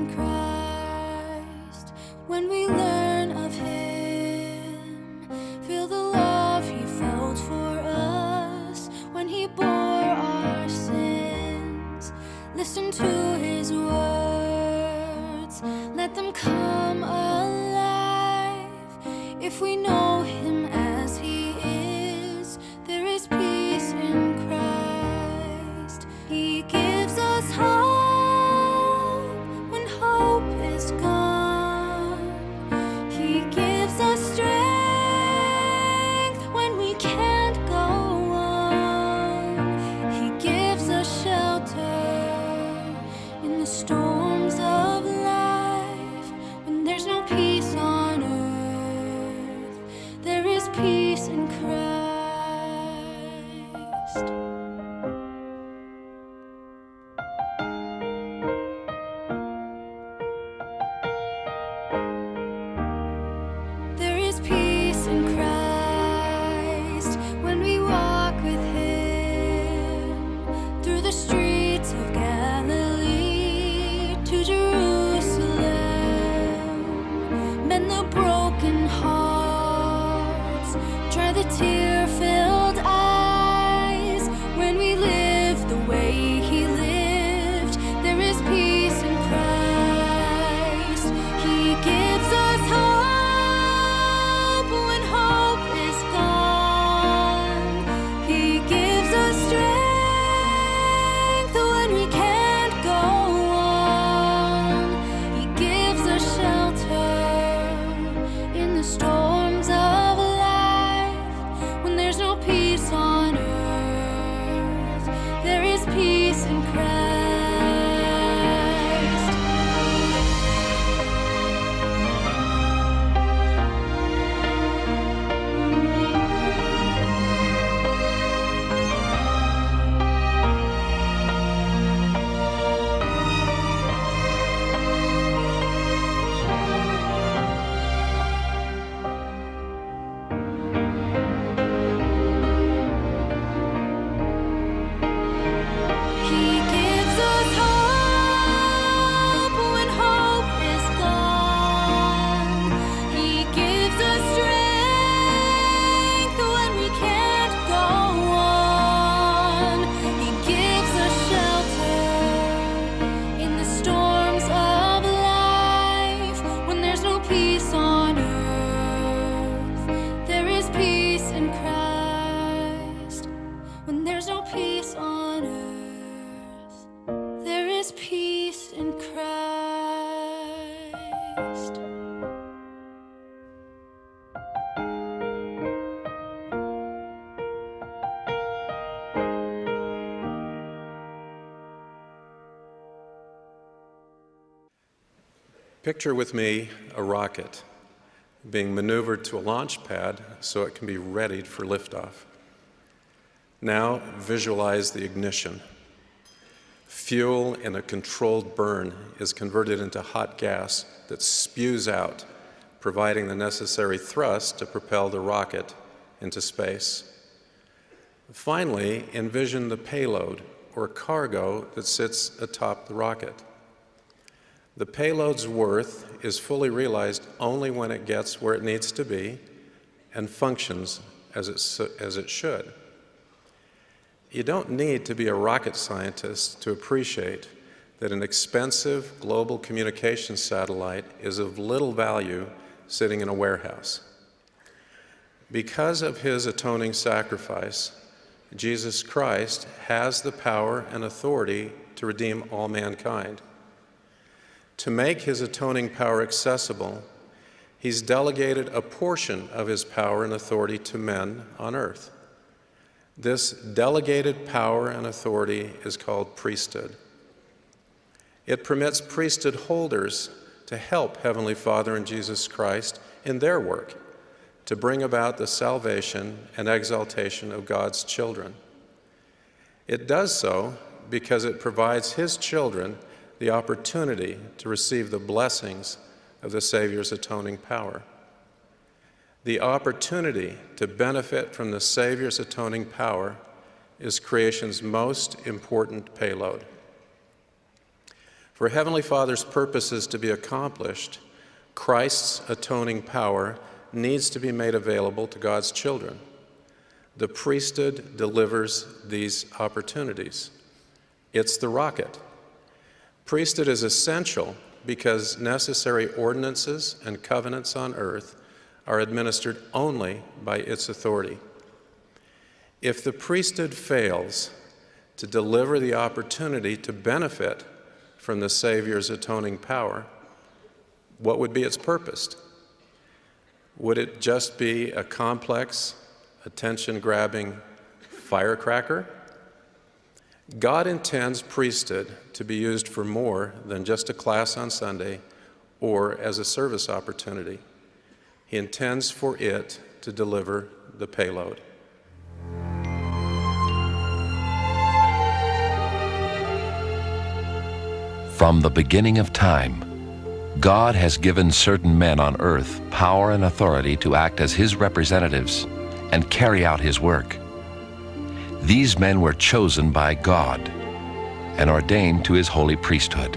in Christ. When we learn of Him, feel the love He felt for us when He bore our sins. Listen to His words, let them come alive. If we know Him as He is, there is peace in Christ. He gives us hope when hope is gone. He gives us strength when we can't go on. He gives us shelter in the storms of life. When there's no peace on earth, there is peace in Christ. There is peace in Christ when we walk with Him through the streets of Galilee to Jerusalem. Mend the broken hearts, dry the tear-filled eyes. When we live the way He lived, there is peace in Christ. He gives us hope when hope is gone. He gives us strength when we can't go on. He gives us shelter in the storms of life. When there's no peace on earth, there is peace in Christ. He gives us hope when hope is gone. He gives us strength when we can't go on. He gives us shelter in the storms of life. When there's no peace on earth, there is peace in Christ. When there's no peace on earth, there is peace in Christ. Picture with me a rocket being maneuvered to a launch pad so it can be readied for liftoff. Now visualize the ignition. Fuel in a controlled burn is converted into hot gas that spews out, providing the necessary thrust to propel the rocket into space. Finally, envision the payload or cargo that sits atop the rocket. The payload's worth is fully realized only when it gets where it needs to be and functions as it should. You don't need to be a rocket scientist to appreciate that an expensive global communications satellite is of little value sitting in a warehouse. Because of His atoning sacrifice, Jesus Christ has the power and authority to redeem all mankind. To make His atoning power accessible, He's delegated a portion of His power and authority to men on earth. This delegated power and authority is called priesthood. It permits priesthood holders to help Heavenly Father and Jesus Christ in their work to bring about the salvation and exaltation of God's children. It does so because it provides His children the opportunity to receive the blessings of the Savior's atoning power. The opportunity to benefit from the Savior's atoning power is creation's most important payload. For Heavenly Father's purposes to be accomplished, Christ's atoning power needs to be made available to God's children. The priesthood delivers these opportunities. It's the rocket. Priesthood is essential because necessary ordinances and covenants on earth are administered only by its authority. If the priesthood fails to deliver the opportunity to benefit from the Savior's atoning power, what would be its purpose? Would it just be a complex, attention-grabbing firecracker? God intends priesthood to be used for more than just a class on Sunday or as a service opportunity. He intends for it to deliver the payload. From the beginning of time, God has given certain men on earth power and authority to act as His representatives and carry out His work. These men were chosen by God and ordained to His holy priesthood.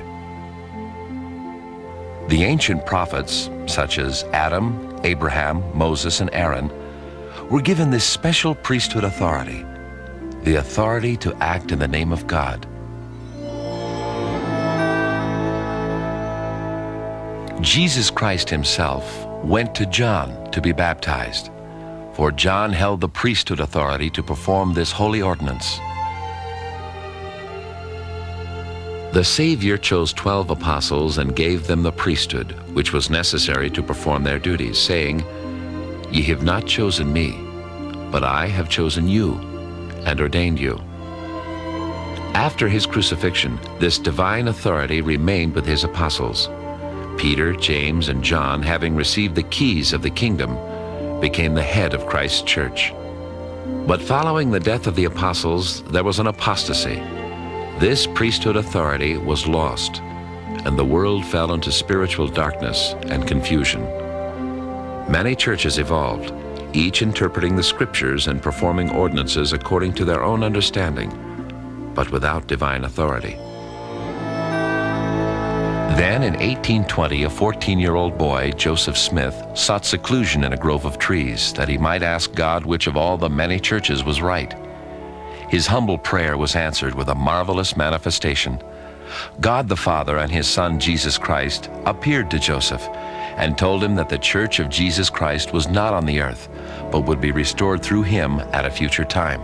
The ancient prophets, such as Adam, Abraham, Moses, and Aaron, were given this special priesthood authority, the authority to act in the name of God. Jesus Christ Himself went to John to be baptized, for John held the priesthood authority to perform this holy ordinance. The Savior chose 12 apostles and gave them the priesthood, which was necessary to perform their duties, saying, "Ye have not chosen me, but I have chosen you and ordained you." After His crucifixion, this divine authority remained with His apostles. Peter, James, and John, having received the keys of the kingdom, became the head of Christ's church. But following the death of the apostles, there was an apostasy. This priesthood authority was lost, and the world fell into spiritual darkness and confusion. Many churches evolved, each interpreting the scriptures and performing ordinances according to their own understanding, but without divine authority. Then in 1820, a 14-year-old boy, Joseph Smith, sought seclusion in a grove of trees that he might ask God which of all the many churches was right. His humble prayer was answered with a marvelous manifestation. God the Father and His Son Jesus Christ appeared to Joseph and told him that the church of Jesus Christ was not on the earth, but would be restored through him at a future time.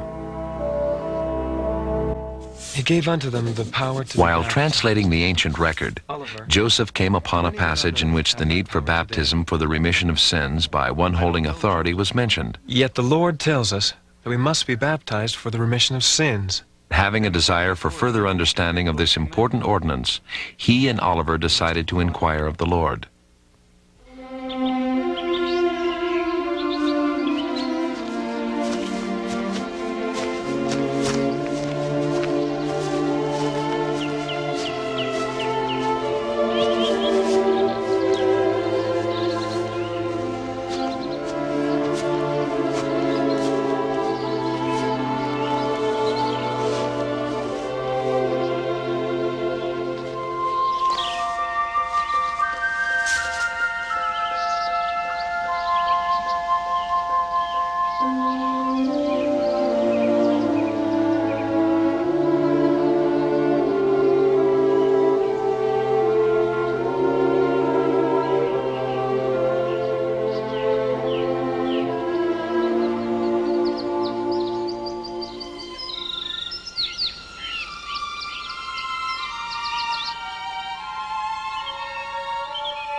He gave unto them the power to... While translating the ancient record, Joseph came upon a passage in which the need for baptism for the remission of sins by one holding authority was mentioned. Yet the Lord tells us that we must be baptized for the remission of sins. Having a desire for further understanding of this important ordinance, he and Oliver decided to inquire of the Lord.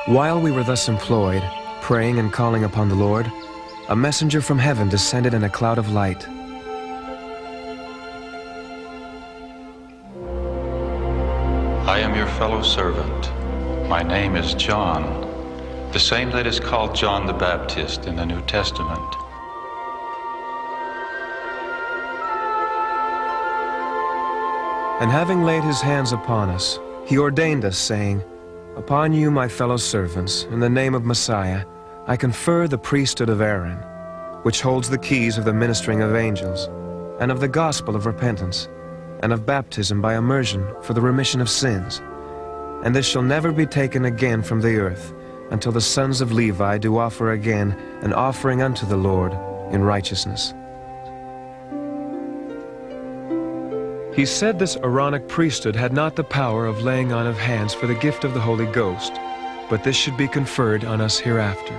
While we were thus employed, praying and calling upon the Lord, a messenger from heaven descended in a cloud of light. I am your fellow servant. My name is John, the same that is called John the Baptist in the New Testament. And having laid His hands upon us, He ordained us, saying, "Upon you, my fellow servants, in the name of Messiah, I confer the priesthood of Aaron, which holds the keys of the ministering of angels, and of the gospel of repentance, and of baptism by immersion for the remission of sins. and this shall never be taken again from the earth, until the sons of Levi do offer again an offering unto the Lord in righteousness. He said this Aaronic priesthood had not the power of laying on of hands for the gift of the Holy Ghost, but this should be conferred on us hereafter.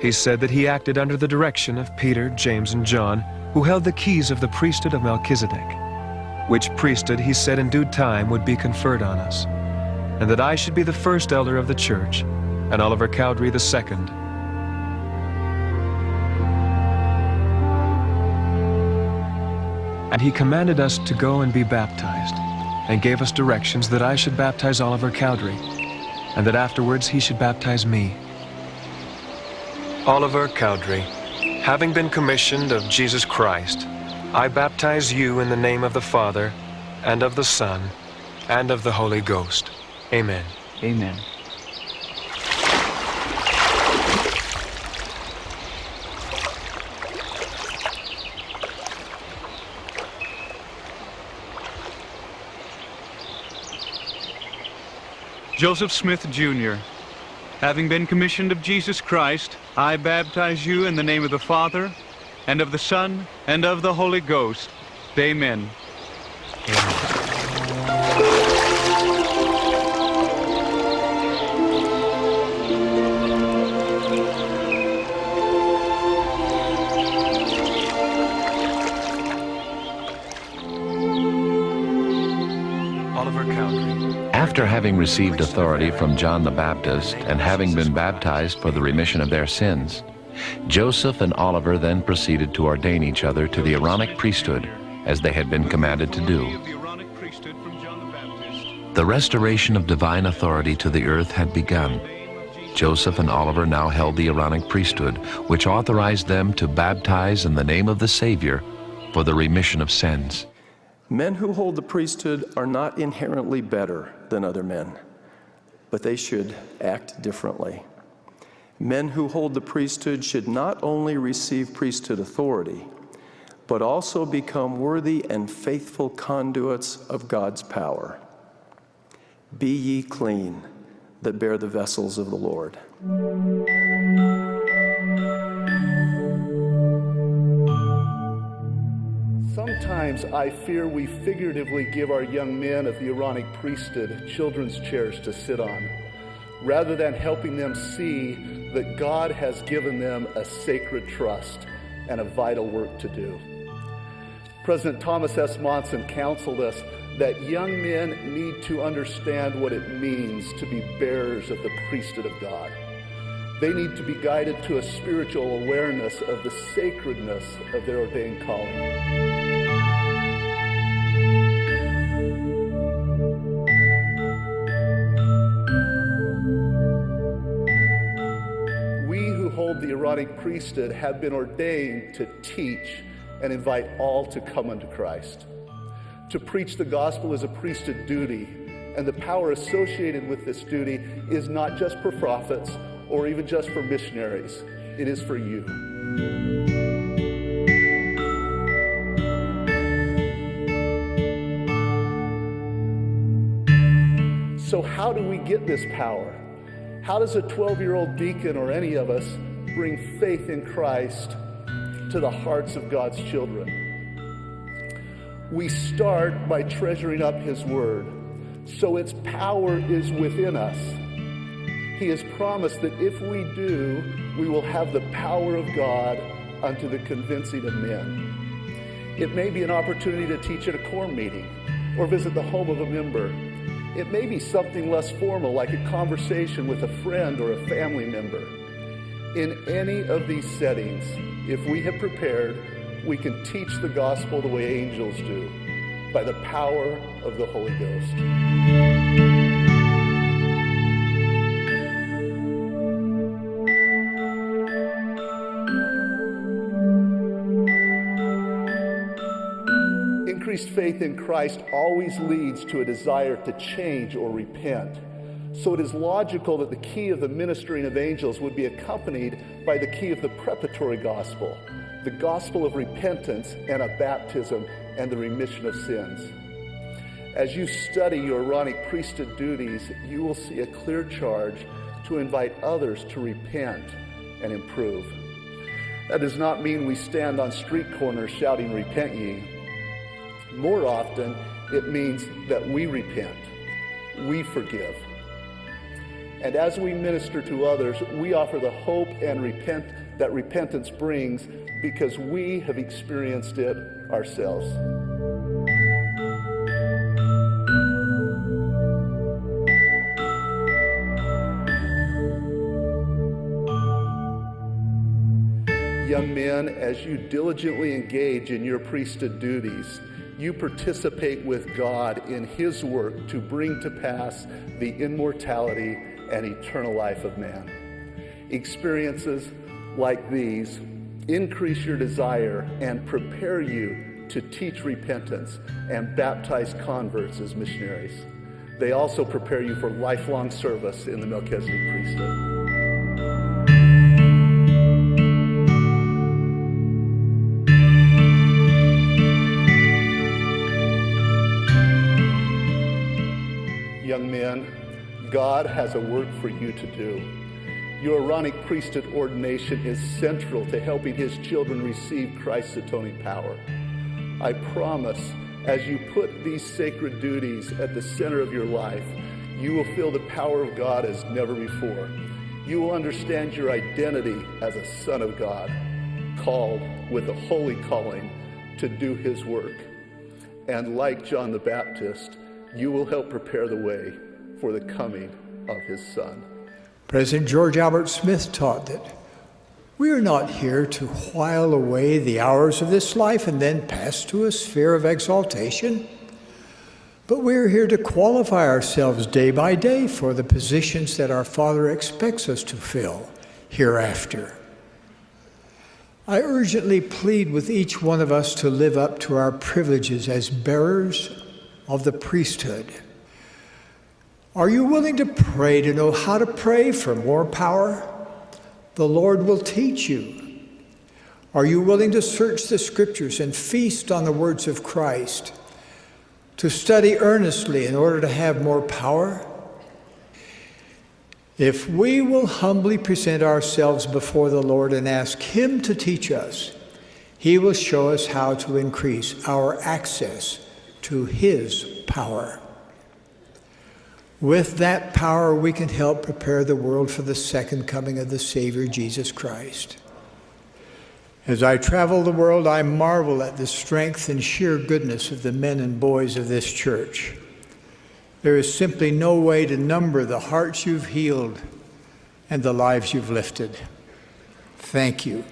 He said that he acted under the direction of Peter, James, and John, who held the keys of the priesthood of Melchizedek, which priesthood he said in due time would be conferred on us, and that I should be the first elder of the church, and Oliver Cowdery the second. And he commanded us to go and be baptized, and gave us directions that I should baptize Oliver Cowdery, and that afterwards he should baptize me. Oliver Cowdery, having been commissioned of Jesus Christ, I baptize you in the name of the Father, and of the Son, and of the Holy Ghost. Amen. Amen. Joseph Smith, Jr., having been commissioned of Jesus Christ, I baptize you in the name of the Father, and of the Son, and of the Holy Ghost. Amen. Oliver Cowdery. After having received authority from John the Baptist and having been baptized for the remission of their sins, Joseph and Oliver then proceeded to ordain each other to the Aaronic priesthood, as they had been commanded to do. The Aaronic Priesthood from John the Baptist. The restoration of divine authority to the earth had begun. Joseph and Oliver now held the Aaronic priesthood, which authorized them to baptize in the name of the Savior for the remission of sins. Men who hold the priesthood are not inherently better than other men, but they should act differently. Men who hold the priesthood should not only receive priesthood authority, but also become worthy and faithful conduits of God's power. Be ye clean that bear the vessels of the Lord. Sometimes I fear we figuratively give our young men of the Aaronic priesthood children's chairs to sit on, rather than helping them see that God has given them a sacred trust and a vital work to do. President Thomas S. Monson counseled us that young men need to understand what it means to be bearers of the priesthood of God. They need to be guided to a spiritual awareness of the sacredness of their ordained calling. The Aaronic priesthood have been ordained to teach and invite all to come unto Christ. To preach the gospel is a priesthood duty, and the power associated with this duty is not just for prophets or even just for missionaries. It is for you. So how do we get this power? How does a 12-year-old deacon or any of us bring faith in Christ to the hearts of God's children? We start by treasuring up His Word, so its power is within us. He has promised that if we do, we will have the power of God unto the convincing of men. It may be an opportunity to teach at a quorum meeting or visit the home of a member. It may be something less formal, like a conversation with a friend or a family member. In any of these settings, if we have prepared, we can teach the gospel the way angels do, by the power of the Holy Ghost. Increased faith in Christ always leads to a desire to change or repent. So it is logical that the key of the ministering of angels would be accompanied by the key of the preparatory gospel, the gospel of repentance and of baptism and the remission of sins. As you study your Aaronic priesthood duties, you will see a clear charge to invite others to repent and improve. That does not mean we stand on street corners shouting, "Repent ye." More often, it means that we repent, we forgive. And as we minister to others, we offer the hope and that repentance brings because we have experienced it ourselves. Young men, as you diligently engage in your priesthood duties, you participate with God in His work to bring to pass the immortality and eternal life of man. Experiences like these increase your desire and prepare you to teach repentance and baptize converts as missionaries. They also prepare you for lifelong service in the Melchizedek priesthood. Young men, God has a work for you to do. Your Aaronic priesthood ordination is central to helping His children receive Christ's atoning power. I promise, as you put these sacred duties at the center of your life, you will feel the power of God as never before. You will understand your identity as a son of God, called with a holy calling to do His work. And like John the Baptist, you will help prepare the way for the coming of His Son. President George Albert Smith taught that we are not here to while away the hours of this life and then pass to a sphere of exaltation, but we are here to qualify ourselves day by day for the positions that our Father expects us to fill hereafter. I urgently plead with each one of us to live up to our privileges as bearers of the priesthood. Are you willing to pray to know how to pray for more power? The Lord will teach you. Are you willing to search the Scriptures and feast on the words of Christ, to study earnestly in order to have more power? If we will humbly present ourselves before the Lord and ask Him to teach us, He will show us how to increase our access to His power. With that power, we can help prepare the world for the second coming of the Savior, Jesus Christ. As I travel the world, I marvel at the strength and sheer goodness of the men and boys of this church. There is simply no way to number the hearts you've healed and the lives you've lifted. Thank you.